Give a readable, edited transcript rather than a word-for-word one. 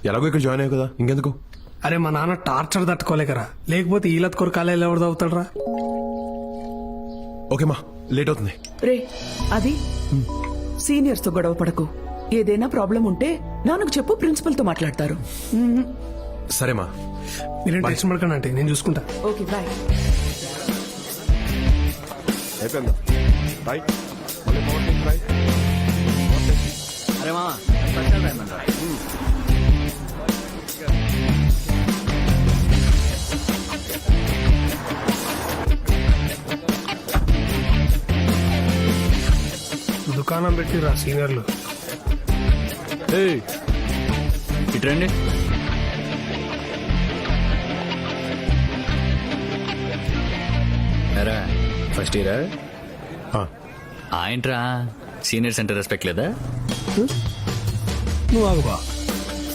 ఎలాగో ఇక్కడ జాయిన్ అయ్యావు కదా ఇంకెందుకు. అరే మా నాన్న టార్చర్ తట్టుకోలేకరా, లేకపోతే ఈలత్ కొరకాలేలు ఎవరు చదువుతాడరా. ఓకే మా, లేట్ అవుతుంది. రే అది సీనియర్స్ తో గొడవ పడకు. ఏదైనా ప్రాబ్లం ఉంటే నాన్నకు చెప్పు, ప్రిన్సిపల్ తో మాట్లాడతారు. సరే మా. మీరేం టెన్షన్ పడకండి అంటే నేను చూసుకుంటా. Okay bye. అయిపోయిందా? బాయ్. మళ్ళీ మార్నింగ్ బాయ్. అరే మామ దుకాణం పెట్టిరా సీనియర్లు. ఇట్రండి. ఎరా ఫస్ట్ ఇయరా? ఏంట్రా సీనియర్స్ అంటే రెస్పెక్ట్ లేదా? నువ్వు ఆగుబా.